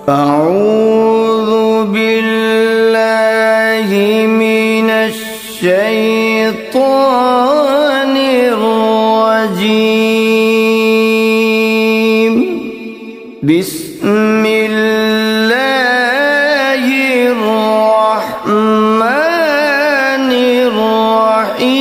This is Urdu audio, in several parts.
أعوذ بالله من الشيطان الرجيم بسم الله الرحمن الرحيم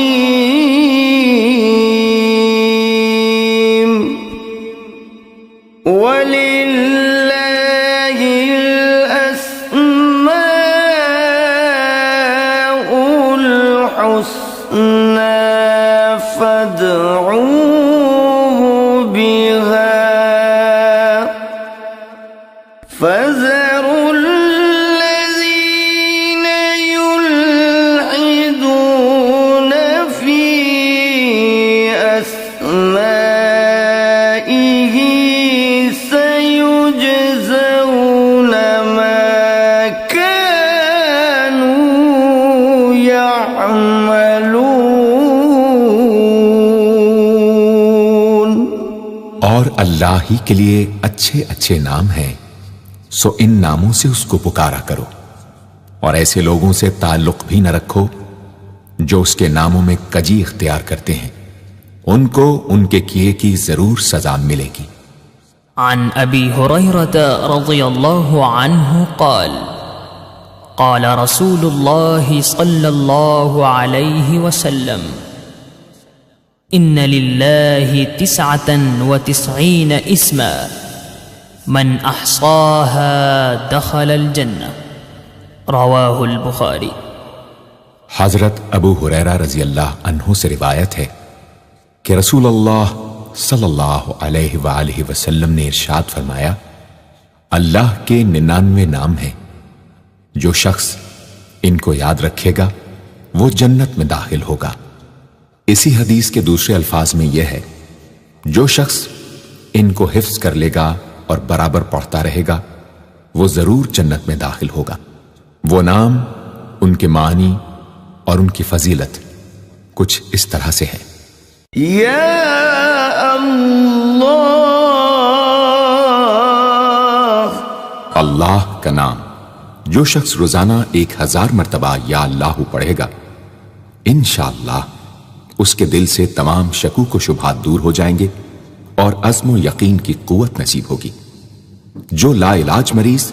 ولله الأسماء الحسنى فادعوه بها فذروا الذين يلحدون في أسمائه سيجزون ما كانوا يعملون۔ اور اللہ ہی کے لیے اچھے اچھے نام ہیں، سو ان ناموں سے اس کو پکارا کرو، اور ایسے لوگوں سے تعلق بھی نہ رکھو جو اس کے ناموں میں کجی اختیار کرتے ہیں، ان کو ان کے کیے کی ضرور سزا ملے گی۔ عن ابی ہریرہ رضی اللہ عنہ قال قال رسول اللہ صلی اللہ علیہ وسلم ان للہ 99 اسما من احصاها دخل الجنہ، رواہ البخاری۔ حضرت ابو ہریرہ رضی اللہ عنہ سے روایت ہے کہ رسول اللہ صلی اللہ علیہ وآلہ وسلم نے ارشاد فرمایا، اللہ کے 99 نام ہیں، جو شخص ان کو یاد رکھے گا وہ جنت میں داخل ہوگا۔ اسی حدیث کے دوسرے الفاظ میں یہ ہے، جو شخص ان کو حفظ کر لے گا اور برابر پڑھتا رہے گا وہ ضرور جنت میں داخل ہوگا۔ وہ نام، ان کے معنی اور ان کی فضیلت کچھ اس طرح سے ہے۔ یا اللہ، اللہ کا نام جو شخص روزانہ 1000 مرتبہ یا اللہ پڑھے گا، انشاءاللہ اس کے دل سے تمام شکوک و شبہات دور ہو جائیں گے اور عزم و یقین کی قوت نصیب ہوگی۔ جو لا علاج مریض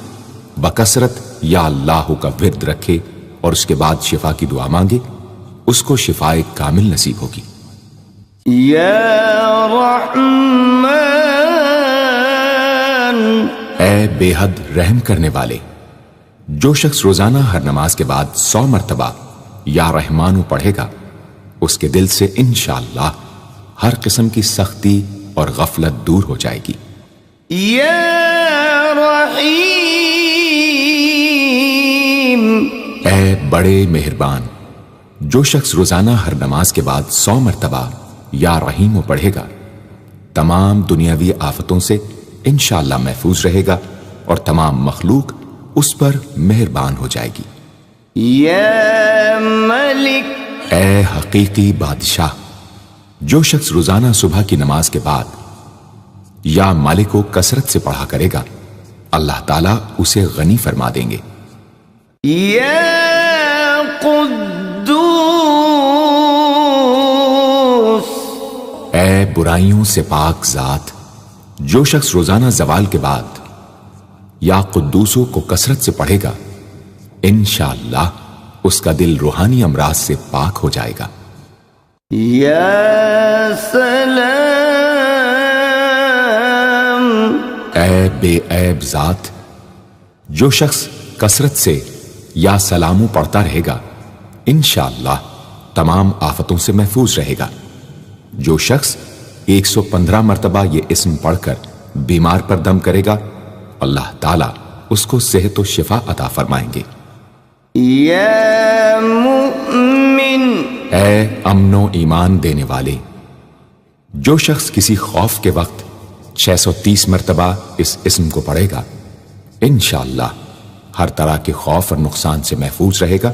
بکثرت یا اللہ کا ورد رکھے اور اس کے بعد شفا کی دعا مانگے، اس کو شفائے کامل نصیب ہوگی۔ یا رحمان، اے بے حد رحم کرنے والے، جو شخص روزانہ ہر نماز کے بعد 100 مرتبہ یا رحمانو پڑھے گا، اس کے دل سے انشاءاللہ ہر قسم کی سختی اور غفلت دور ہو جائے گی۔ یا رحیم، اے بڑے مہربان، جو شخص روزانہ ہر نماز کے بعد 100 مرتبہ یا رحیمو پڑھے گا، تمام دنیاوی آفتوں سے انشاءاللہ محفوظ رہے گا اور تمام مخلوق اس پر مہربان ہو جائے گی۔ یا ملک، اے حقیقی بادشاہ، جو شخص روزانہ صبح کی نماز کے بعد یا مالک کو کثرت سے پڑھا کرے گا، اللہ تعالیٰ اسے غنی فرما دیں گے۔ یا قدوس، اے برائیوں سے پاک ذات، جو شخص روزانہ زوال کے بعد یا قدوسوں کو کثرت سے پڑھے گا، انشاءاللہ اس کا دل روحانی امراض سے پاک ہو جائے گا۔ یا سلام، اے بے عیب ذات، جو شخص کثرت سے یا سلامو پڑھتا رہے گا، انشاءاللہ تمام آفتوں سے محفوظ رہے گا۔ جو شخص 115 مرتبہ یہ اسم پڑھ کر بیمار پر دم کرے گا، اللہ تعالیٰ اس کو صحت و شفا عطا فرمائیں گے۔ یا مؤمن، اے امن و ایمان دینے والے، جو شخص کسی خوف کے وقت 630 مرتبہ اس اسم کو پڑھے گا، انشاءاللہ ہر طرح کے خوف اور نقصان سے محفوظ رہے گا۔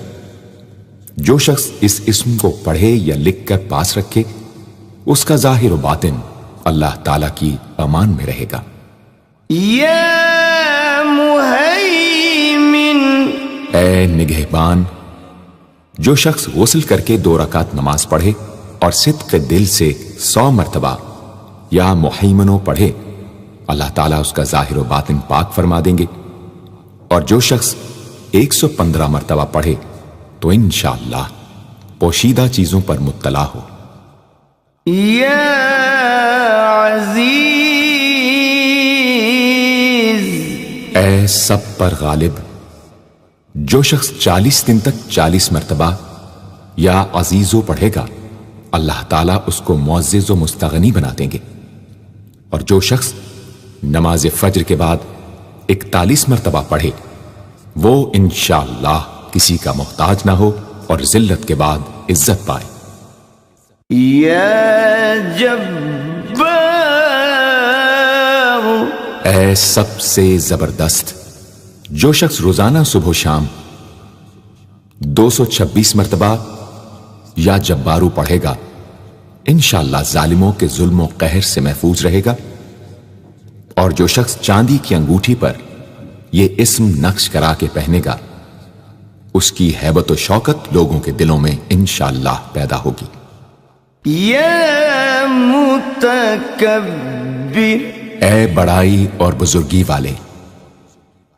جو شخص اس اسم کو پڑھے یا لکھ کر پاس رکھے، اس کا ظاہر و باطن اللہ تعالیٰ کی امان میں رہے گا۔ یا مہیمن، اے نگہبان، جو شخص غسل کر کے 2 رکعت نماز پڑھے اور صدق دل سے 100 مرتبہ یا محیمنوں پڑھے، اللہ تعالیٰ اس کا ظاہر و باطن پاک فرما دیں گے۔ اور جو شخص 115 مرتبہ پڑھے تو انشاءاللہ پوشیدہ چیزوں پر مطلع ہو۔ یا عزیز، اے سب پر غالب، جو شخص 40 دن تک 40 مرتبہ یا عزیزو پڑھے گا، اللہ تعالیٰ اس کو معزز و مستغنی بنا دیں گے۔ اور جو شخص نماز فجر کے بعد 41 مرتبہ پڑھے، وہ انشاءاللہ کسی کا محتاج نہ ہو اور ذلت کے بعد عزت پائے۔ یا جبار، اے سب سے زبردست، جو شخص روزانہ صبح و شام 226 مرتبہ یا جبارو پڑھے گا، انشاءاللہ ظالموں کے ظلم و قہر سے محفوظ رہے گا۔ اور جو شخص چاندی کی انگوٹھی پر یہ اسم نقش کرا کے پہنے گا، اس کی ہیبت و شوکت لوگوں کے دلوں میں انشاءاللہ پیدا ہوگی۔ یا متکبر، اے بڑائی اور بزرگی والے،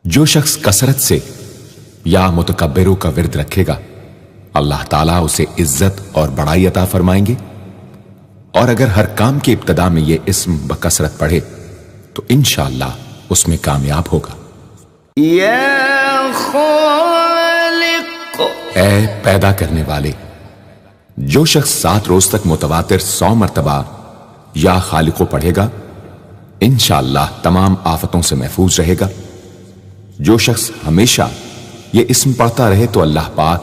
جو شخص کثرت سے یا متکبروں کا ورد رکھے گا، اللہ تعالیٰ اسے عزت اور بڑائی عطا فرمائیں گے۔ اور اگر ہر کام کی ابتدا میں یہ اسم بکثرت پڑھے تو انشاءاللہ اس میں کامیاب ہوگا۔ یا خالق، اے پیدا کرنے والے، جو شخص 7 روز تک متواتر 100 مرتبہ یا خالقو پڑھے گا، انشاءاللہ تمام آفتوں سے محفوظ رہے گا۔ جو شخص ہمیشہ یہ اسم پڑھتا رہے تو اللہ پاک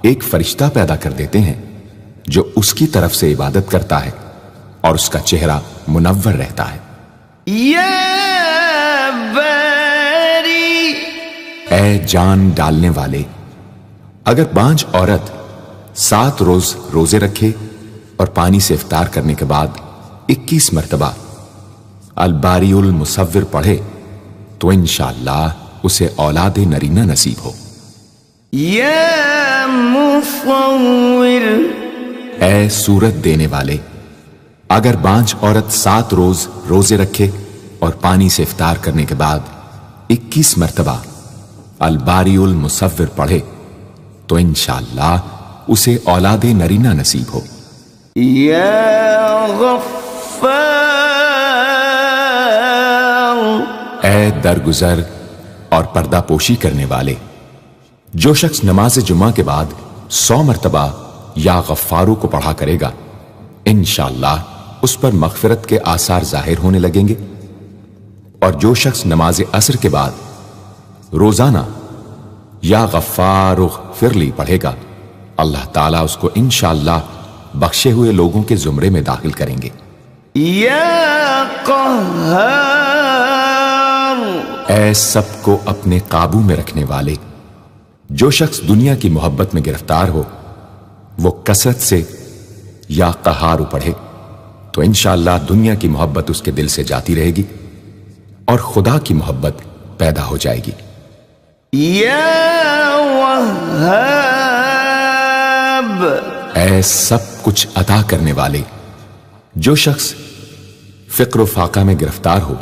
ایک فرشتہ پیدا کر دیتے ہیں جو اس کی طرف سے عبادت کرتا ہے اور اس کا چہرہ منور رہتا ہے۔ یا باری، اے جان ڈالنے والے، اگر بانج عورت 7 روز روزے رکھے اور پانی سے افطار کرنے کے بعد 21 مرتبہ الباری المصور پڑھے تو انشاءاللہ اسے اولاد نرینہ نصیب ہو۔ یا مصور، اے صورت دینے والے، اگر بانج عورت 7 روز روزے رکھے اور پانی سے افطار کرنے کے بعد 21 مرتبہ الباری المصور پڑھے تو انشاءاللہ اسے اولاد نرینہ نصیب ہو۔ یا غفار، اے درگزر اور پردہ پوشی کرنے والے، جو شخص نماز جمعہ کے بعد 100 مرتبہ یا غفارو کو پڑھا کرے گا، انشاءاللہ اس پر مغفرت کے آثار ظاہر ہونے لگیں گے۔ اور جو شخص نماز عصر کے بعد روزانہ یا غفار اغفر لی پڑھے گا، اللہ تعالیٰ اس کو انشاءاللہ بخشے ہوئے لوگوں کے زمرے میں داخل کریں گے۔ یا قہار، اے سب کو اپنے قابو میں رکھنے والے، جو شخص دنیا کی محبت میں گرفتار ہو وہ کثرت سے یا قہارو پڑھے تو انشاءاللہ دنیا کی محبت اس کے دل سے جاتی رہے گی اور خدا کی محبت پیدا ہو جائے گی۔ یا وہاب، اے سب کچھ عطا کرنے والے، جو شخص فقر و فاقہ میں گرفتار ہو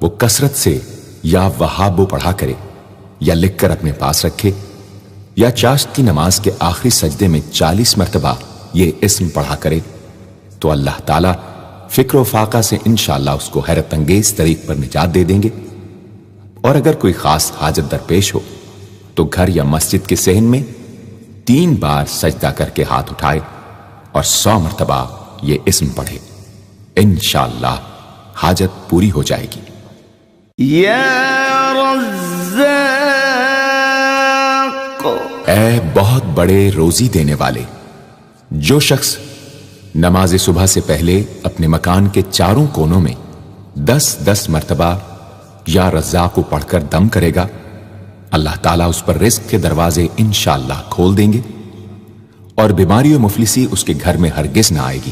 وہ کثرت سے یا وہابو پڑھا کرے یا لکھ کر اپنے پاس رکھے یا چاشت کی نماز کے آخری سجدے میں 40 مرتبہ یہ اسم پڑھا کرے تو اللہ تعالیٰ فکر و فاقہ سے انشاءاللہ اس کو حیرت انگیز طریق پر نجات دے دیں گے۔ اور اگر کوئی خاص حاجت درپیش ہو تو گھر یا مسجد کے صحن میں 3 بار سجدہ کر کے ہاتھ اٹھائے اور 100 مرتبہ یہ اسم پڑھے، انشاءاللہ حاجت پوری ہو جائے گی۔ یا رزاق، اے بہت بڑے روزی دینے والے، جو شخص نماز صبح سے پہلے اپنے مکان کے چاروں کونوں میں 10 مرتبہ یا رزاق کو پڑھ کر دم کرے گا، اللہ تعالیٰ اس پر رزق کے دروازے انشاءاللہ کھول دیں گے اور بیماری و مفلسی اس کے گھر میں ہرگز نہ آئے گی۔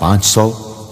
500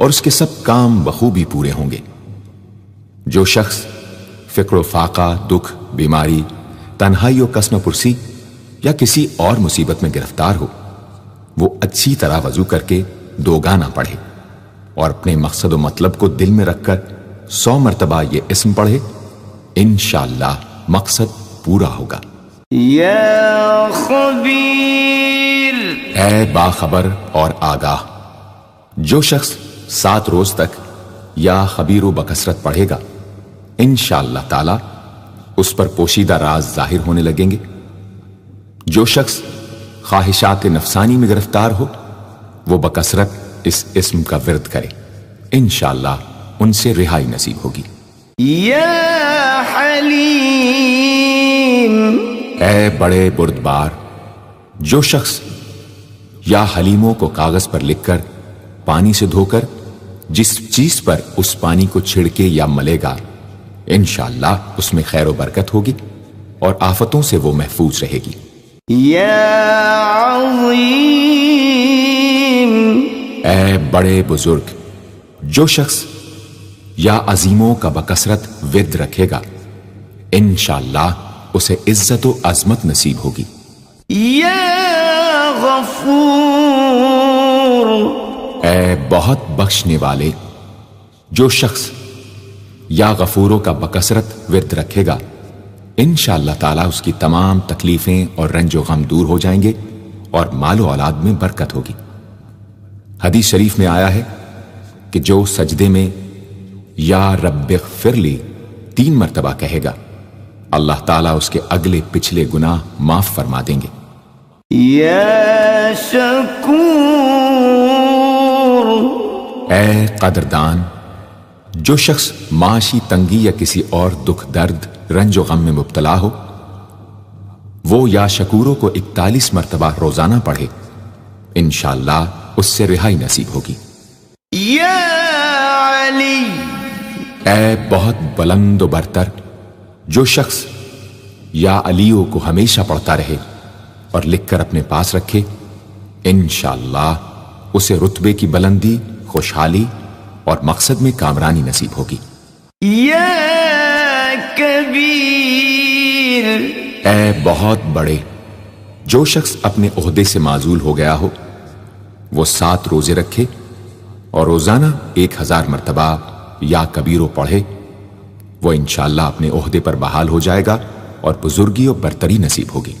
اور اس کے سب کام بخوبی پورے ہوں گے۔ جو شخص فقر و فاقہ، دکھ، بیماری، تنہائی و کسم پرسی یا کسی اور مصیبت میں گرفتار ہو، وہ اچھی طرح وضو کر کے 2 گانا پڑھے اور اپنے مقصد و مطلب کو دل میں رکھ کر 100 مرتبہ یہ اسم پڑھے، انشاءاللہ مقصد پورا ہوگا۔ یا خبیر، اے باخبر اور آگاہ، جو شخص 7 روز تک یا خبیر و بکثرت پڑھے گا، انشاءاللہ تعالی اس پر پوشیدہ راز ظاہر ہونے لگیں گے۔ جو شخص خواہشات نفسانی میں گرفتار ہو، وہ بکثرت اس اسم کا ورد کرے، انشاءاللہ ان سے رہائی نصیب ہوگی۔ یا حلیم، اے بڑے بردبار، جو شخص یا حلیموں کو کاغذ پر لکھ کر پانی سے دھو کر جس چیز پر اس پانی کو چھڑکے یا ملے گا، انشاءاللہ اس میں خیر و برکت ہوگی اور آفتوں سے وہ محفوظ رہے گی۔ یا عظیم، اے بڑے بزرگ، جو شخص یا عظیموں کا بکثرت ورد رکھے گا، انشاءاللہ اسے عزت و عظمت نصیب ہوگی۔ یا غفور، اے بہت بخشنے والے، جو شخص یا غفوروں کا بکثرت ورد رکھے گا، انشاءاللہ تعالی اس کی تمام تکلیفیں اور رنج و غم دور ہو جائیں گے اور مال و اولاد میں برکت ہوگی۔ حدیث شریف میں آیا ہے کہ جو سجدے میں یا رب اغفر لی 3 مرتبہ کہے گا، اللہ تعالیٰ اس کے اگلے پچھلے گناہ معاف فرما دیں گے۔ یا شکور، اے قدردان، جو شخص معاشی تنگی یا کسی اور دکھ درد رنج و غم میں مبتلا ہو، وہ یا شکوروں کو 41 مرتبہ روزانہ پڑھے، انشاءاللہ اس سے رہائی نصیب ہوگی۔ یا علی، اے بہت بلند و برتر، جو شخص یا علیوں کو ہمیشہ پڑھتا رہے اور لکھ کر اپنے پاس رکھے، انشاءاللہ اسے رتبے کی بلندی، خوشحالی اور مقصد میں کامرانی نصیب ہوگی۔ یا کبیر، اے بہت بڑے، جو شخص اپنے عہدے سے معزول ہو گیا ہو، وہ 7 روزے رکھے اور روزانہ 1000 مرتبہ یا کبیرو پڑھے، وہ انشاءاللہ اپنے عہدے پر بحال ہو جائے گا اور بزرگی و برتری نصیب ہوگی۔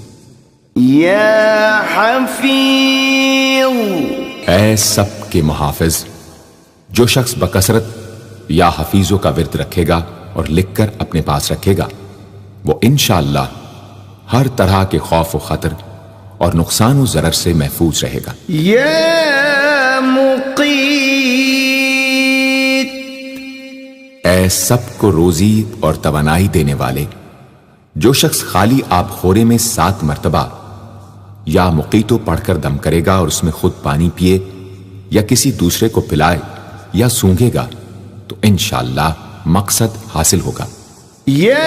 یا حفیظ، اے سب کے محافظ، جو شخص بکثرت یا حفیظوں کا ورد رکھے گا اور لکھ کر اپنے پاس رکھے گا، وہ انشاءاللہ ہر طرح کے خوف و خطر اور نقصان و ضرر سے محفوظ رہے گا۔ یا مقیت، اے سب کو روزی اور توانائی دینے والے، جو شخص خالی آب خورے میں 7 مرتبہ یا مقیتو پڑھ کر دم کرے گا اور اس میں خود پانی پیے یا کسی دوسرے کو پلائے یا سونگے گا، تو انشاءاللہ مقصد حاصل ہوگا۔ یا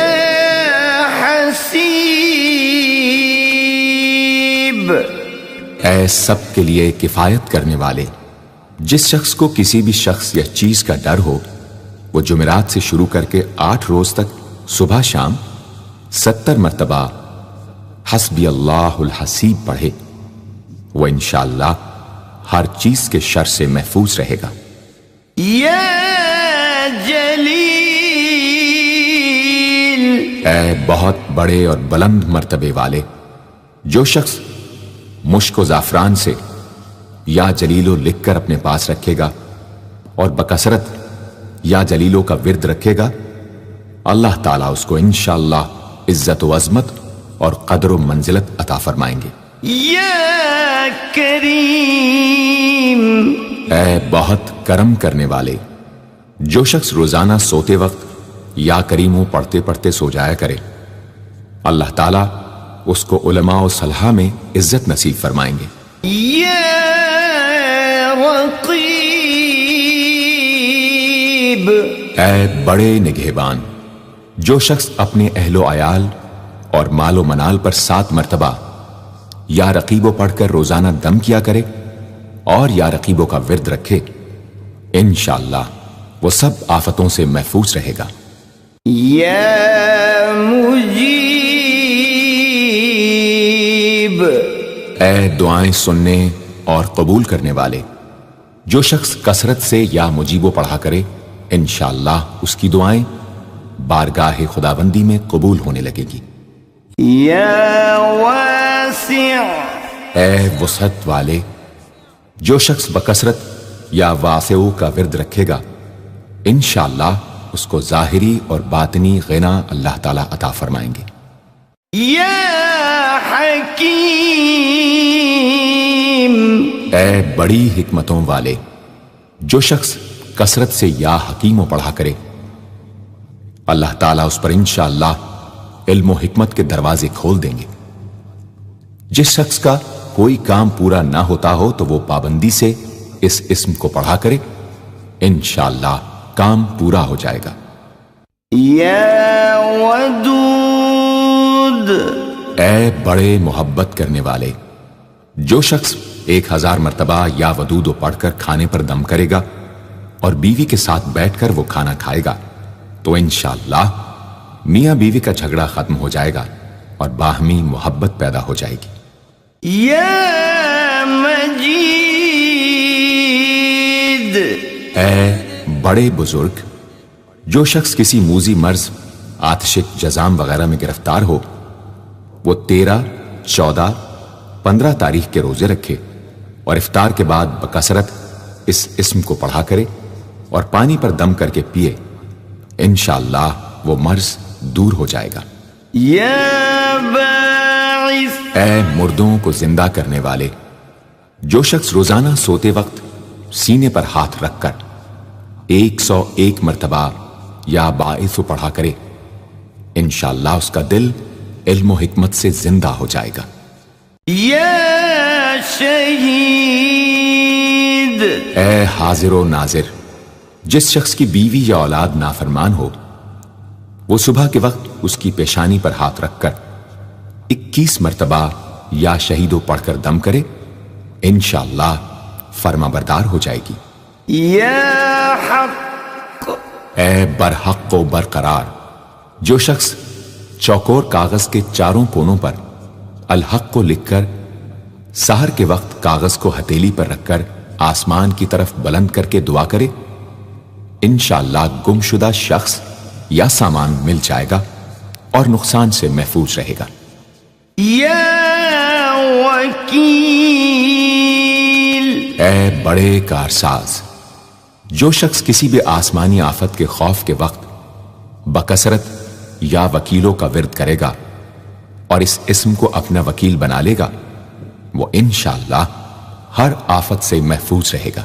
حسیب، اے سب کے لیے کفایت کرنے والے، جس شخص کو کسی بھی شخص یا چیز کا ڈر ہو، وہ جمعرات سے شروع کر کے 8 روز تک صبح شام 70 مرتبہ حسبی اللہ الحسیب پڑھے، وہ انشاءاللہ ہر چیز کے شر سے محفوظ رہے گا۔ یا جلیل، اے بہت بڑے اور بلند مرتبے والے، جو شخص مشک و زعفران سے یا جلیلو لکھ کر اپنے پاس رکھے گا اور بکثرت یا جلیلوں کا ورد رکھے گا، اللہ تعالیٰ اس کو انشاءاللہ عزت و عظمت اور قدر و منزلت عطا فرمائیں گے۔ یا کریم، اے بہت کرم کرنے والے، جو شخص روزانہ سوتے وقت یا کریموں پڑھتے پڑھتے سو جایا کرے، اللہ تعالیٰ اس کو علماء و صلحاء میں عزت نصیب فرمائیں گے۔ یا رقیب، اے بڑے نگہبان، جو شخص اپنے اہل و عیال اور مال و منال پر 7 مرتبہ یا رقیبو پڑھ کر روزانہ دم کیا کرے اور یا رقیبوں کا ورد رکھے، انشاءاللہ وہ سب آفتوں سے محفوظ رہے گا۔ یا مجیب، اے دعائیں سننے اور قبول کرنے والے، جو شخص کثرت سے یا مجیبو پڑھا کرے انشاءاللہ اس کی دعائیں بارگاہ خداوندی میں قبول ہونے لگے گی۔ یا واسع، اے وسعت والے، جو شخص بکثرت یا واسعو کا ورد رکھے گا انشاءاللہ اس کو ظاہری اور باطنی غنا اللہ تعالیٰ عطا فرمائیں گے۔ یا حکیم، اے بڑی حکمتوں والے، جو شخص کثرت سے یا حکیموں پڑھا کرے اللہ تعالیٰ اس پر انشاءاللہ علم و حکمت کے دروازے کھول دیں گے۔ جس شخص کا کوئی کام پورا نہ ہوتا ہو تو وہ پابندی سے اس اسم کو پڑھا کرے انشاءاللہ کام پورا ہو جائے گا۔ یا ودود، اے بڑے محبت کرنے والے، جو شخص 1000 مرتبہ یا ودود پڑھ کر کھانے پر دم کرے گا اور بیوی کے ساتھ بیٹھ کر وہ کھانا کھائے گا تو انشاءاللہ میاں بیوی کا جھگڑا ختم ہو جائے گا اور باہمی محبت پیدا ہو جائے گی۔ یا مجید، اے بڑے بزرگ، جو شخص کسی موذی مرض، آتشک، جزام وغیرہ میں گرفتار ہو وہ 13، 14، 15 تاریخ کے روزے رکھے اور افطار کے بعد بکثرت اس اسم کو پڑھا کرے اور پانی پر دم کر کے پیے انشاءاللہ وہ مرض دور ہو جائے گا۔ یا باعث، اے مردوں کو زندہ کرنے والے، جو شخص روزانہ سوتے وقت سینے پر ہاتھ رکھ کر 101 مرتبہ یا باعث پڑھا کرے انشاءاللہ اس کا دل علم و حکمت سے زندہ ہو جائے گا۔ یا شہید، اے حاضر و ناظر، جس شخص کی بیوی یا اولاد نافرمان ہو وہ صبح کے وقت اس کی پیشانی پر ہاتھ رکھ کر 21 مرتبہ یا شہیدو پڑھ کر دم کرے انشاءاللہ فرما بردار ہو جائے گی۔ یا حق، اے برحق و برقرار، جو شخص چوکور کاغذ کے چاروں کونوں پر الحق کو لکھ کر سحر کے وقت کاغذ کو ہتھیلی پر رکھ کر آسمان کی طرف بلند کر کے دعا کرے انشاءاللہ گمشدہ شخص یا سامان مل جائے گا اور نقصان سے محفوظ رہے گا۔ یا وکیل، اے بڑے کارساز، جو شخص کسی بھی آسمانی آفت کے خوف کے وقت بکثرت یا وکیلوں کا ورد کرے گا اور اس اسم کو اپنا وکیل بنا لے گا وہ انشاءاللہ ہر آفت سے محفوظ رہے گا۔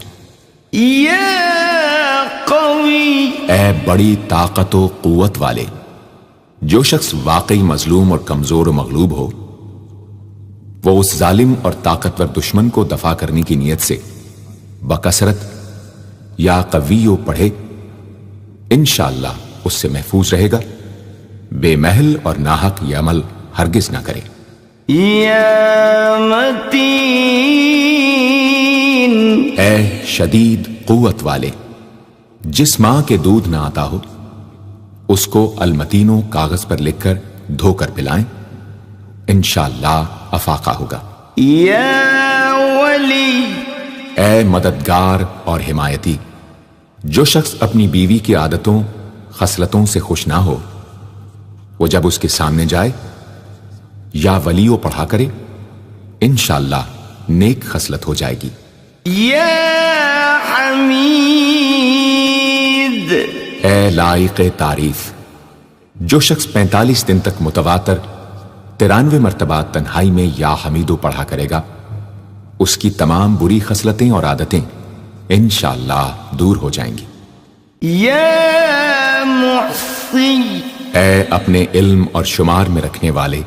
یا قوی، اے بڑی طاقت و قوت والے، جو شخص واقعی مظلوم اور کمزور و مغلوب ہو وہ اس ظالم اور طاقتور دشمن کو دفاع کرنے کی نیت سے بکثرت یا قویو پڑھے انشاءاللہ اس سے محفوظ رہے گا، بے محل اور ناحق یہ عمل ہرگز نہ کرے۔ یا متین، اے شدید قوت والے، جس ماں کے دودھ نہ آتا ہو اس کو المتینوں کاغذ پر لکھ کر دھو کر پلائیں انشاءاللہ افاقہ ہوگا۔ یا ولی، اے مددگار اور حمایتی، جو شخص اپنی بیوی کی عادتوں خصلتوں سے خوش نہ ہو وہ جب اس کے سامنے جائے یا ولیو پڑھا کرے انشاءاللہ نیک خصلت ہو جائے گی۔ یا حمید، اے لائق تعریف، جو شخص 45 دن تک متواتر 93 مرتبہ تنہائی میں یا حمیدو پڑھا کرے گا اس کی تمام بری خصلتیں اور عادتیں انشاءاللہ دور ہو جائیں گی۔ یا محصی، اے اپنے علم اور شمار میں رکھنے والے،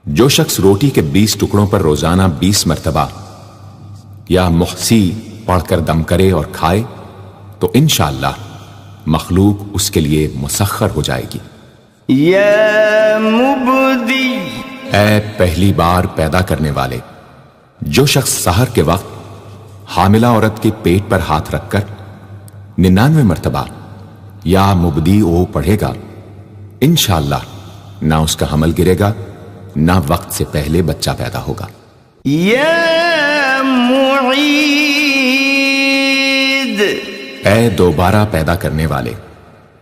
جو شخص روٹی کے 20 ٹکڑوں پر روزانہ 20 مرتبہ یا محصی پڑھ کر دم کرے اور کھائے تو انشاءاللہ مخلوق اس کے لیے مسخر ہو جائے گی۔ یا مبدی، اے پہلی بار پیدا کرنے والے، جو شخص سحر کے وقت حاملہ عورت کے پیٹ پر ہاتھ رکھ کر 99 مرتبہ یا مبدی او پڑھے گا، انشاءاللہ نہ اس کا حمل گرے گا، نہ وقت سے پہلے بچہ پیدا ہوگا۔ یا معید، اے دوبارہ پیدا کرنے والے،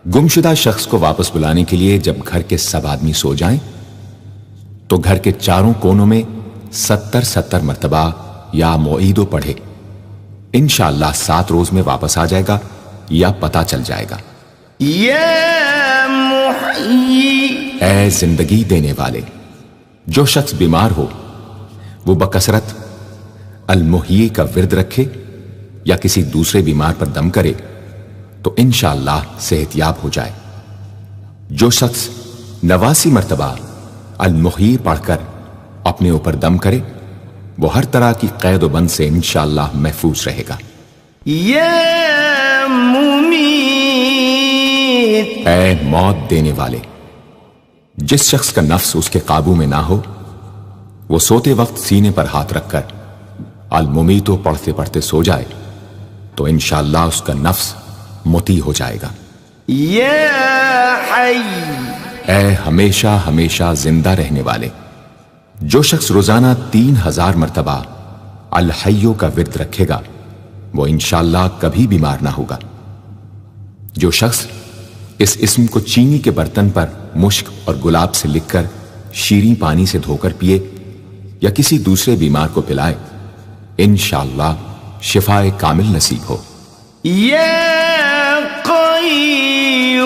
گمشدہ شخص کو واپس بلانے کے لیے جب گھر کے سب آدمی سو جائیں تو گھر کے چاروں کونوں میں 70 مرتبہ یا معیدو پڑھے، انشاءاللہ 7 روز میں واپس آ جائے گا یا پتہ چل جائے گا۔ یا محیی، اے زندگی دینے والے، جو شخص بیمار ہو وہ بکثرت المحیی کا ورد رکھے یا کسی دوسرے بیمار پر دم کرے تو انشاءاللہ صحت یاب ہو جائے۔ جو شخص 89 مرتبہ المحیی پڑھ کر اپنے اوپر دم کرے وہ ہر طرح کی قید و بند سے انشاءاللہ محفوظ رہے گا۔ یا ممیت، اے موت دینے والے، جس شخص کا نفس اس کے قابو میں نہ ہو وہ سوتے وقت سینے پر ہاتھ رکھ کر الممیتو پڑھتے پڑھتے سو جائے تو انشاءاللہ اس کا نفس مطیع ہو جائے گا۔ یا حی، اے ہمیشہ ہمیشہ زندہ رہنے والے، جو شخص روزانہ 3000 مرتبہ الحیو کا ورد رکھے گا وہ انشاءاللہ کبھی بیمار نہ ہوگا۔ جو شخص اس اسم کو چینی کے برتن پر مشک اور گلاب سے لکھ کر شیریں پانی سے دھو کر پیے یا کسی دوسرے بیمار کو پلائے انشاءاللہ شفائے کامل نصیب ہو۔ یا قیوم،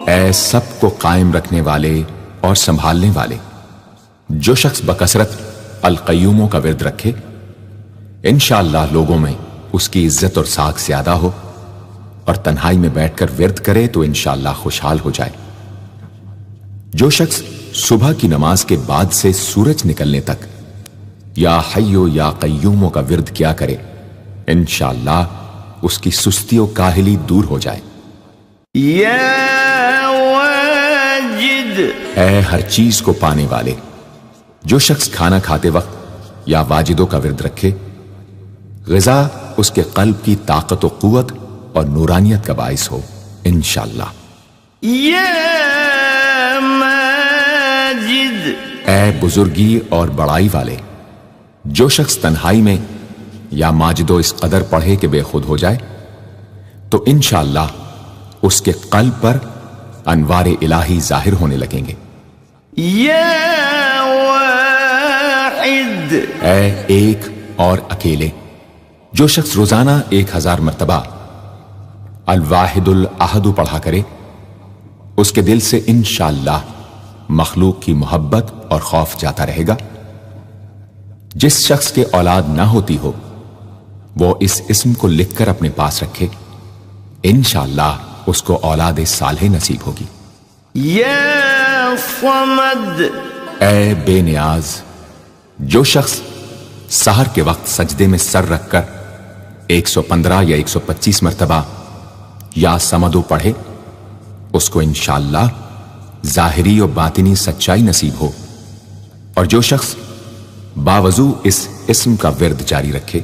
اے سب کو قائم رکھنے والے اور سنبھالنے والے، جو شخص بکثرت القیوموں کا ورد رکھے انشاءاللہ لوگوں میں اس کی عزت اور ساکھ زیادہ ہو، اور تنہائی میں بیٹھ کر ورد کرے تو انشاءاللہ خوشحال ہو جائے۔ جو شخص صبح کی نماز کے بعد سے سورج نکلنے تک یا حیو یا قیوموں کا ورد کیا کرے انشاءاللہ اس کی سستی و کاہلی دور ہو جائے۔ یا واجد، اے ہر چیز کو پانے والے، جو شخص کھانا کھاتے وقت یا واجدوں کا ورد رکھے غذا اس کے قلب کی طاقت و قوت اور نورانیت کا باعث ہو انشاءاللہ۔ یا ماجد، اے بزرگی اور بڑائی والے، جو شخص تنہائی میں یا ماجدو اس قدر پڑھے کہ بے خود ہو جائے تو انشاءاللہ اس کے قلب پر انوار الہی ظاہر ہونے لگیں گے۔ یا واحد، اے ایک اور اکیلے، جو شخص روزانہ 1000 مرتبہ الواحد الاحد پڑھا کرے اس کے دل سے انشاءاللہ مخلوق کی محبت اور خوف جاتا رہے گا۔ جس شخص کے اولاد نہ ہوتی ہو وہ اس اسم کو لکھ کر اپنے پاس رکھے انشاءاللہ اس کو اولاد صالح نصیب ہوگی۔ یا صمد، اے بے نیاز، جو شخص سحر کے وقت سجدے میں سر رکھ کر 115 یا 125 مرتبہ یا سمدو پڑھے اس کو انشاءاللہ ظاہری و باطنی سچائی نصیب ہو، اور جو شخص باوضو اس اسم کا ورد جاری رکھے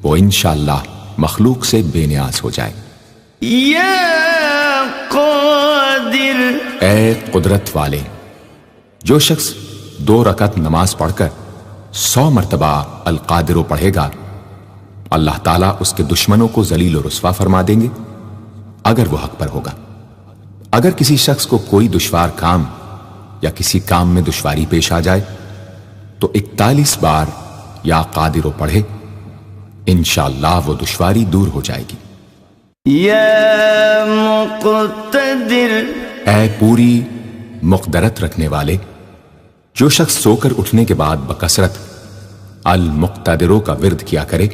وہ انشاءاللہ مخلوق سے بے نیاز ہو جائے۔ یا قادر، اے قدرت والے، جو شخص 2 رکعت نماز پڑھ کر 100 مرتبہ القادر پڑھے گا اللہ تعالیٰ اس کے دشمنوں کو ذلیل و رسوا فرما دیں گے اگر وہ حق پر ہوگا۔ اگر کسی شخص کو کوئی دشوار کام یا کسی کام میں دشواری پیش آ جائے تو 41 بار یا قادر پڑھے انشاءاللہ وہ دشواری دور ہو جائے گی۔ یا مقتدر، اے پوری مقدرت رکھنے والے، جو شخص سو کر اٹھنے کے بعد بکثرت المقتدروں کا ورد کیا کرے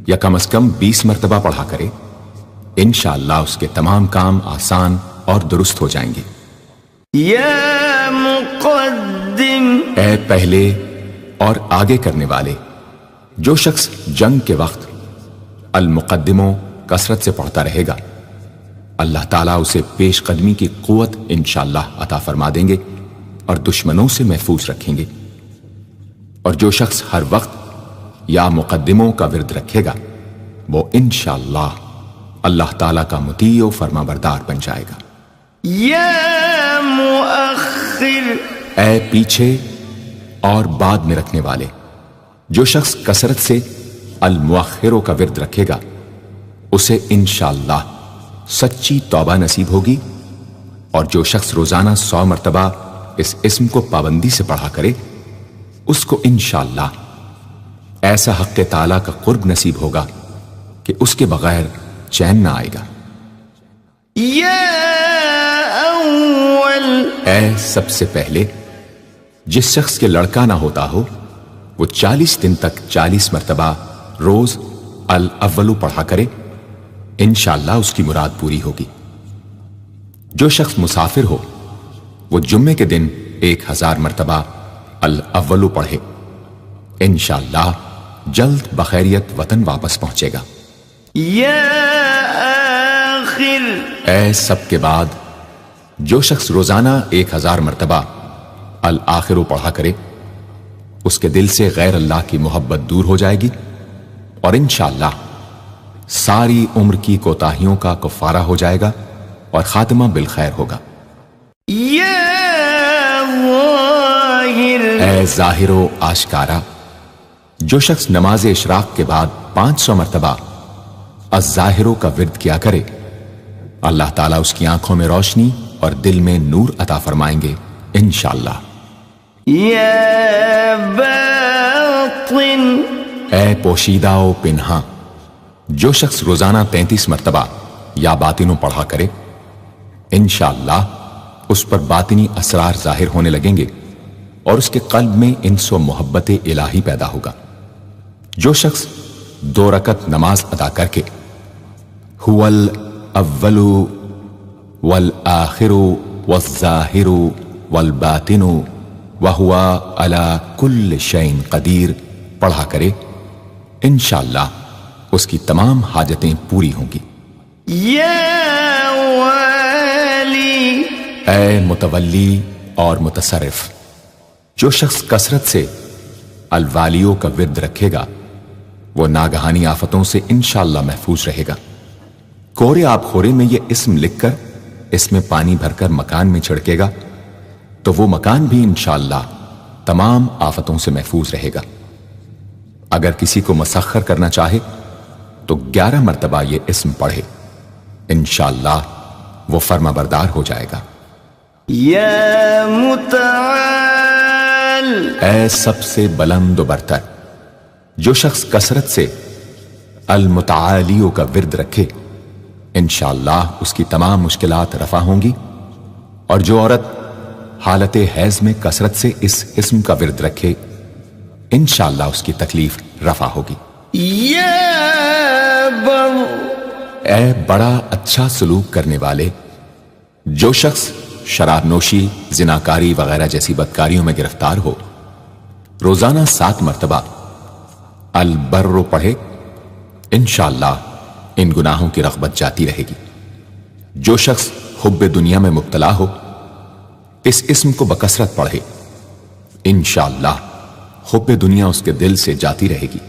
یا کم از کم 20 مرتبہ پڑھا کرے انشاءاللہ اس کے تمام کام آسان اور درست ہو جائیں گے۔ یا مقدم، اے پہلے اور آگے کرنے والے، جو شخص جنگ کے وقت المقدموں کثرت سے پڑھتا رہے گا اللہ تعالیٰ اسے پیش قدمی کی قوت انشاءاللہ عطا فرما دیں گے اور دشمنوں سے محفوظ رکھیں گے۔ اور جو شخص ہر وقت یا مقدموں کا ورد رکھے گا وہ انشاءاللہ اللہ تعالیٰ کا مطیع و فرما بردار بن جائے گا۔ یا مؤخر، اے پیچھے اور بعد میں رکھنے والے، جو شخص کثرت سے المؤخروں کا ورد رکھے گا اسے انشاءاللہ سچی توبہ نصیب ہوگی، اور جو شخص روزانہ 100 مرتبہ اس اسم کو پابندی سے پڑھا کرے اس کو انشاءاللہ ایسا حق تعالیٰ کا قرب نصیب ہوگا کہ اس کے بغیر چین نہ آئے گا۔ یا اول، اے سب سے پہلے جس شخص کے لڑکا نہ ہوتا ہو وہ 40 دن تک 40 مرتبہ روز الاولو پڑھا کرے، انشاءاللہ اس کی مراد پوری ہوگی۔ جو شخص مسافر ہو وہ جمعے کے دن 1000 مرتبہ الاولو پڑھے، انشاءاللہ جلد بخیریت وطن واپس پہنچے گا۔ یا آخر، اے سب کے بعد جو شخص روزانہ 1000 مرتبہ الآخرو پڑھا کرے اس کے دل سے غیر اللہ کی محبت دور ہو جائے گی، اور انشاءاللہ ساری عمر کی کوتاہیوں کا کفارہ ہو جائے گا اور خاتمہ بالخیر ہوگا۔ یا ظاہر، اے ظاہر و آشکارا، جو شخص نماز اشراق کے بعد 500 مرتبہ الظاہرو کا ورد کیا کرے اللہ تعالیٰ اس کی آنکھوں میں روشنی اور دل میں نور عطا فرمائیں گے انشاءاللہ۔ یا باطن، اے پوشیدہ و پنہاں، جو شخص روزانہ 33 مرتبہ یا باطنوں پڑھا کرے انشاءاللہ اس پر باطنی اسرار ظاہر ہونے لگیں گے اور اس کے قلب میں انس و محبت الہی پیدا ہوگا۔ جو شخص 2 رکعت نماز ادا کر کے هو الاول والآخر والظاہر والباطن وهو على كل شيء قدیر پڑھا کرے انشاءاللہ اس کی تمام حاجتیں پوری ہوں گی۔ یا والی، اے متولی اور متصرف، جو شخص کثرت سے الوالیوں کا ورد رکھے گا وہ ناگہانی آفتوں سے انشاءاللہ محفوظ رہے گا۔ کورے آب خورے میں یہ اسم لکھ کر اس میں پانی بھر کر مکان میں چھڑکے گا تو وہ مکان بھی انشاءاللہ تمام آفتوں سے محفوظ رہے گا۔ اگر کسی کو مسخر کرنا چاہے تو 11 مرتبہ یہ اسم پڑھے، انشاءاللہ وہ فرما بردار ہو جائے گا۔ یا متعال، اے سب سے بلند و برتر، جو شخص کثرت سے المتعالیوں کا ورد رکھے انشاءاللہ اس کی تمام مشکلات رفع ہوں گی، اور جو عورت حالت حیض میں کثرت سے اس اسم کا ورد رکھے انشاءاللہ اس کی تکلیف رفع ہوگی۔ یا بر، اے بڑا اچھا سلوک کرنے والے، جو شخص شراب نوشی، زناکاری وغیرہ جیسی بدکاریوں میں گرفتار ہو روزانہ 7 مرتبہ البر پڑھے انشاءاللہ ان گناہوں کی رغبت جاتی رہے گی۔ جو شخص حب دنیا میں مبتلا ہو اس اسم کو بکثرت پڑھے انشاءاللہ حب دنیا اس کے دل سے جاتی رہے گی۔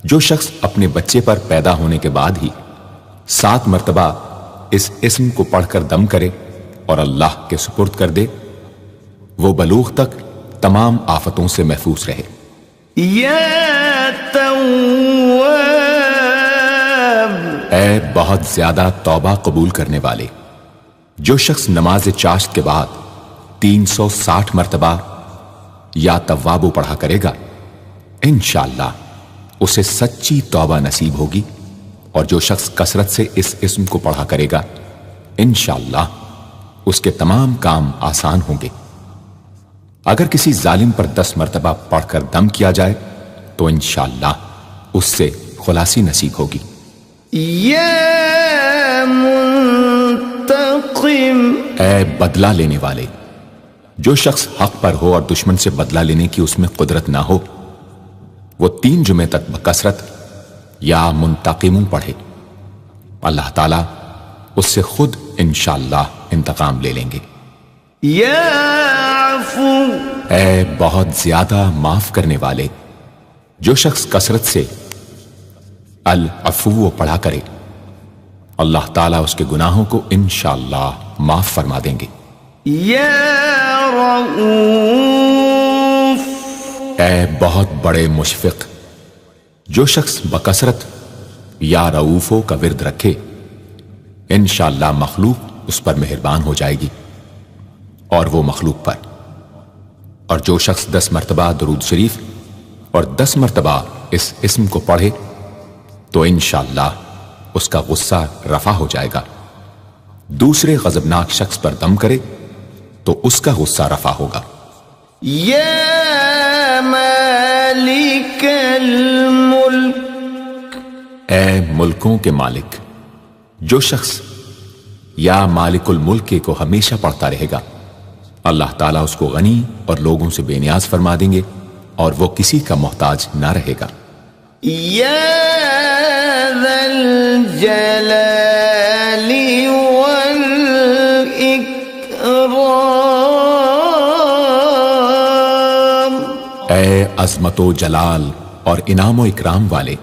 جو شخص اپنے بچے پر پیدا ہونے کے بعد ہی 7 مرتبہ اس اسم کو پڑھ کر دم کرے اور اللہ کے سپرد کر دے وہ بلوغ تک تمام آفتوں سے محفوظ رہے۔ یا تواب، اے بہت زیادہ توبہ قبول کرنے والے، جو شخص نماز چاشت کے بعد 360 مرتبہ یا توابو پڑھا کرے گا انشاءاللہ اسے سچی توبہ نصیب ہوگی، اور جو شخص کثرت سے اس اسم کو پڑھا کرے گا انشاءاللہ اس کے تمام کام آسان ہوں گے۔ اگر کسی ظالم پر 10 مرتبہ پڑھ کر دم کیا جائے تو انشاءاللہ اس سے خلاصی نصیب ہوگی۔ یا منتقم، اے بدلہ لینے والے، جو شخص حق پر ہو اور دشمن سے بدلہ لینے کی اس میں قدرت نہ ہو وہ 3 جمعے تک بکثرت یا منتقموں پڑھے، اللہ تعالیٰ اس سے خود انشاءاللہ انتقام لے لیں گے۔ یا عفو، اے بہت زیادہ معاف کرنے والے، جو شخص کثرت سے العفو پڑھا کرے اللہ تعالیٰ اس کے گناہوں کو انشاءاللہ معاف فرما دیں گے۔ یا رؤوف، اے بہت بڑے مشفق، جو شخص بکثرت یا رؤوفو کا ورد رکھے انشاءاللہ مخلوق اس پر مہربان ہو جائے گی اور وہ مخلوق پر، اور جو شخص 10 مرتبہ درود شریف اور 10 مرتبہ اس اسم کو پڑھے تو انشاءاللہ اس کا غصہ رفع ہو جائے گا۔ دوسرے غضبناک شخص پر دم کرے تو اس کا غصہ رفع ہوگا۔ یا مالک الملک، اے ملکوں کے مالک، جو شخص یا مالک الملک کو ہمیشہ پڑھتا رہے گا اللہ تعالیٰ اس کو غنی اور لوگوں سے بے نیاز فرما دیں گے اور وہ کسی کا محتاج نہ رہے گا۔ یا ذا الجلال والاکرام، اے عظمت و جلال اور انعام و اکرام والے،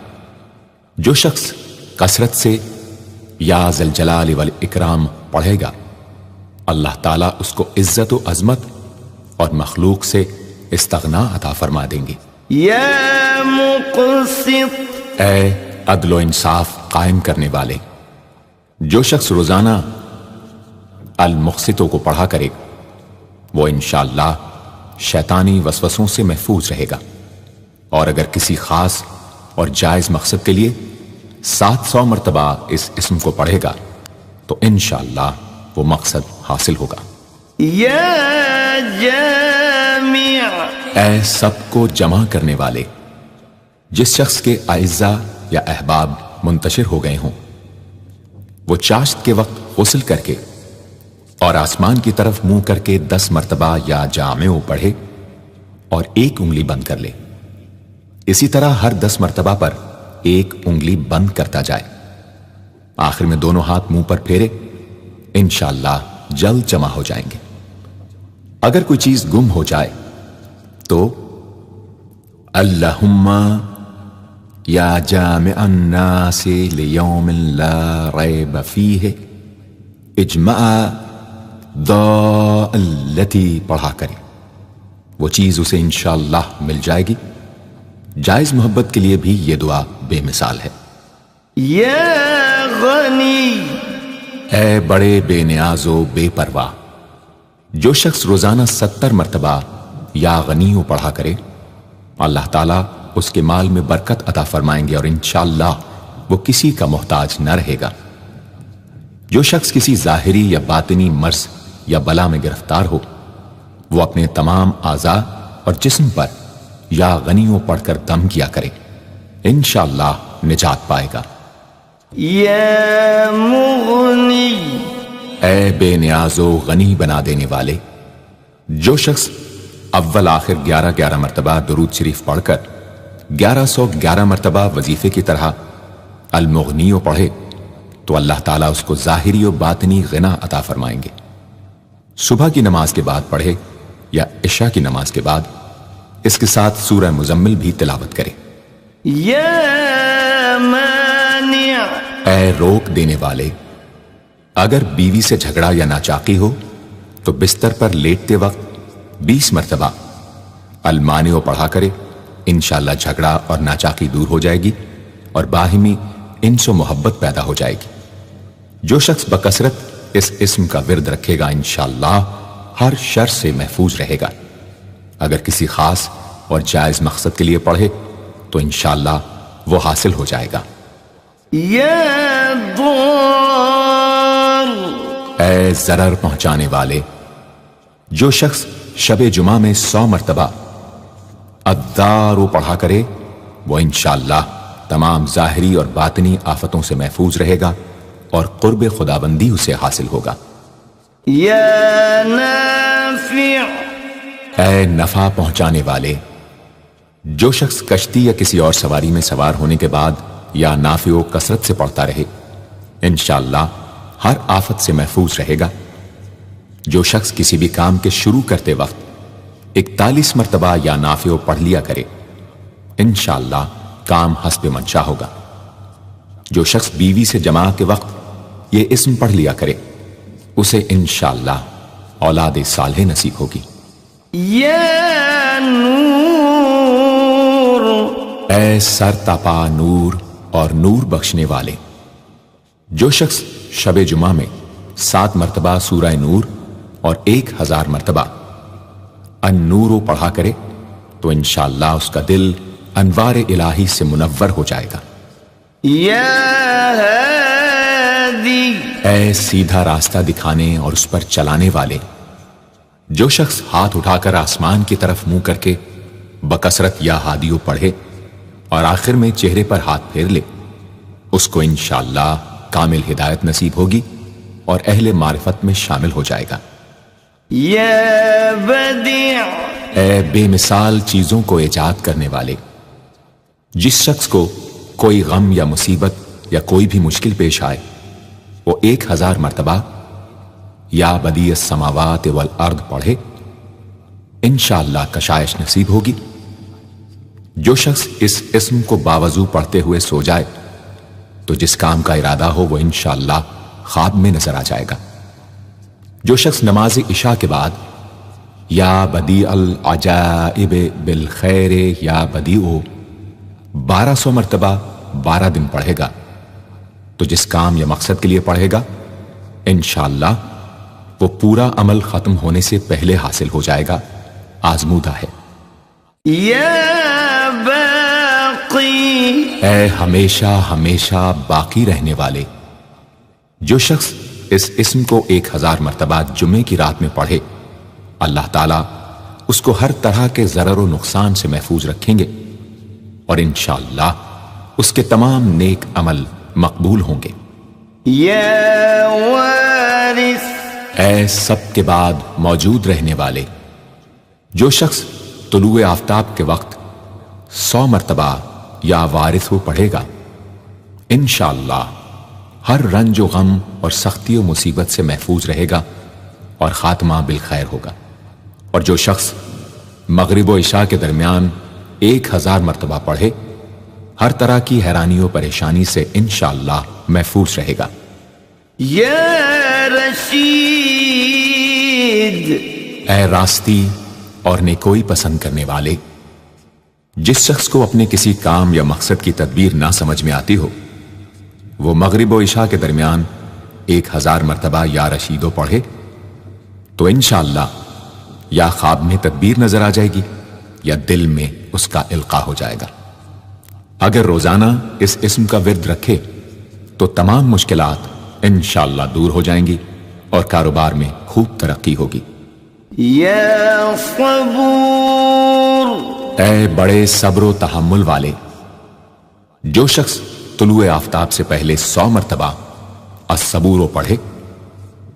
جو شخص کثرت سے یا ذا الجلال والاکرام پڑھے گا اللہ تعالیٰ اس کو عزت و عظمت اور مخلوق سے استغنا عطا فرما دیں گے۔ یا مقسط، اے عدل و انصاف قائم کرنے والے، جو شخص روزانہ المقسطوں کو پڑھا کرے وہ انشاءاللہ شیطانی وسوسوں سے محفوظ رہے گا، اور اگر کسی خاص اور جائز مقصد کے لیے 700 مرتبہ اس اسم کو پڑھے گا تو انشاءاللہ وہ مقصد حاصل ہوگا۔ یا جامع، اے سب کو جمع کرنے والے، جس شخص کے اعزا یا احباب منتشر ہو گئے ہوں وہ چاشت کے وقت غسل کر کے اور آسمان کی طرف منہ کر کے 10 مرتبہ یا جامع پڑھے اور ایک انگلی بند کر لے، اسی طرح ہر 10 مرتبہ پر ایک انگلی بند کرتا جائے، آخر میں دونوں ہاتھ منہ پر پھیرے، انشاءاللہ جلد جمع ہو جائیں گے۔ اگر کوئی چیز گم ہو جائے تو اللہم یا جامع الناس لیوم لا ریب فیہ اجمع ضالتی پڑھا کرے، وہ چیز اسے انشاءاللہ مل جائے گی۔ جائز محبت کے لیے بھی یہ دعا بے مثال ہے۔ یا غنی، اے بڑے بے نیاز و بے پرواہ، جو شخص روزانہ 70 مرتبہ یا غنیوں پڑھا کرے اللہ تعالیٰ اس کے مال میں برکت عطا فرمائیں گے اور انشاءاللہ وہ کسی کا محتاج نہ رہے گا۔ جو شخص کسی ظاہری یا باطنی مرض یا بلا میں گرفتار ہو وہ اپنے تمام اعضاء اور جسم پر یا غنیوں پڑھ کر دم کیا کرے، انشاءاللہ نجات پائے گا۔ یا مغنی، اے بے نیاز و غنی بنا دینے والے، جو شخص اول آخر 11 مرتبہ درود شریف پڑھ کر 1111 مرتبہ وظیفے کی طرح المغنیوں پڑھے تو اللہ تعالیٰ اس کو ظاہری و باطنی غنا عطا فرمائیں گے۔ صبح کی نماز کے بعد پڑھے یا عشاء کی نماز کے بعد اس کے ساتھ سورہ مزمل بھی تلاوت کرے۔ یا مانع، اے روک دینے والے، اگر بیوی سے جھگڑا یا ناچاقی ہو تو بستر پر لیٹتے وقت 20 مرتبہ المانع پڑھا کرے، انشاءاللہ جھگڑا اور ناچاقی دور ہو جائے گی اور باہمی انس و محبت پیدا ہو جائے گی۔ جو شخص بکثرت اس اسم کا ورد رکھے گا انشاءاللہ ہر شر سے محفوظ رہے گا۔ اگر کسی خاص اور جائز مقصد کے لیے پڑھے تو انشاءاللہ وہ حاصل ہو جائے گا۔ یا ضار، اے ضرر پہنچانے والے، جو شخص شب جمعہ میں 100 مرتبہ الدار پڑھا کرے وہ انشاءاللہ تمام ظاہری اور باطنی آفتوں سے محفوظ رہے گا اور قرب خداوندی اسے حاصل ہوگا۔ یا نافع، اے نفع پہنچانے والے، جو شخص کشتی یا کسی اور سواری میں سوار ہونے کے بعد یا نافع و کثرت سے پڑھتا رہے انشاءاللہ ہر آفت سے محفوظ رہے گا۔ جو شخص کسی بھی کام کے شروع کرتے وقت 41 مرتبہ یا نافع پڑھ لیا کرے انشاءاللہ کام حسب منشا ہوگا۔ جو شخص بیوی سے جماع کے وقت یہ اسم پڑھ لیا کرے اسے انشاءاللہ اولاد صالح نصیب ہوگی۔ یا نور، اے سر تپا نور اور نور بخشنے والے۔ جو شخص شب جمعہ میں 7 مرتبہ سورہ نور اور 1000 مرتبہ النور پڑھا کرے تو انشاءاللہ اس کا دل انوار الہی سے منور ہو جائے گا۔ یا ہادی، اے سیدھا راستہ دکھانے اور اس پر چلانے والے۔ جو شخص ہاتھ اٹھا کر آسمان کی طرف منہ کر کے بکثرت یا ہادیو پڑھے اور آخر میں چہرے پر ہاتھ پھیر لے اس کو انشاءاللہ کامل ہدایت نصیب ہوگی اور اہل معرفت میں شامل ہو جائے گا۔ یا بدیع، اے بے مثال چیزوں کو ایجاد کرنے والے۔ جس شخص کو کوئی غم یا مصیبت یا کوئی بھی مشکل پیش آئے وہ 1000 مرتبہ یا بدیع السماوات والارض پڑھے انشاءاللہ کشائش نصیب ہوگی۔ جو شخص اس اسم کو باوضو پڑھتے ہوئے سو جائے تو جس کام کا ارادہ ہو وہ انشاءاللہ خواب میں نظر آ جائے گا۔ جو شخص نماز عشاء کے بعد یا بدیع العجائب بالخیر یا بدیع 1200 مرتبہ 12 دن پڑھے گا تو جس کام یا مقصد کے لیے پڑھے گا انشاءاللہ وہ پورا عمل ختم ہونے سے پہلے حاصل ہو جائے گا، آزمودہ ہے۔ یا باقی، اے ہمیشہ ہمیشہ باقی رہنے والے۔ جو شخص اس اسم کو 1000 مرتبہ جمعے کی رات میں پڑھے اللہ تعالیٰ اس کو ہر طرح کے ضرر و نقصان سے محفوظ رکھیں گے اور انشاءاللہ اس کے تمام نیک عمل مقبول ہوں گے۔ یا وارث، اے سب کے بعد موجود رہنے والے۔ جو شخص طلوع آفتاب کے وقت 100 مرتبہ یا وارث ہو پڑھے گا انشاءاللہ ہر رنج و غم اور سختی و مصیبت سے محفوظ رہے گا اور خاتمہ بالخیر ہوگا۔ اور جو شخص مغرب و عشاء کے درمیان 1000 مرتبہ پڑھے ہر طرح کی حیرانی و پریشانی سے انشاءاللہ محفوظ رہے گا۔ یا رشید، اے راستی اور نیکوئی پسند کرنے والے۔ جس شخص کو اپنے کسی کام یا مقصد کی تدبیر نہ سمجھ میں آتی ہو وہ مغرب و عشاء کے درمیان 1000 مرتبہ یا رشیدو پڑھے تو انشاءاللہ یا خواب میں تدبیر نظر آ جائے گی یا دل میں اس کا القاء ہو جائے گا۔ اگر روزانہ اس اسم کا ورد رکھے تو تمام مشکلات انشاءاللہ دور ہو جائیں گی اور کاروبار میں خوب ترقی ہوگی۔ یا صبور، اے بڑے صبر و تحمل والے۔ جو شخص طلوع آفتاب سے پہلے 100 مرتبہ الصبور پڑھے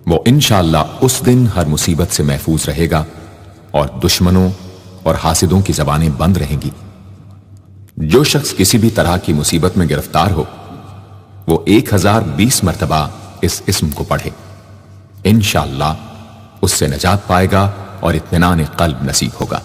وہ انشاءاللہ اس دن ہر مصیبت سے محفوظ رہے گا اور دشمنوں اور حاسدوں کی زبانیں بند رہیں گی۔ جو شخص کسی بھی طرح کی مصیبت میں گرفتار ہو وہ 1020 مرتبہ اس اسم کو پڑھے انشاءاللہ اس سے نجات پائے گا اور اطمینان قلب نصیب ہوگا۔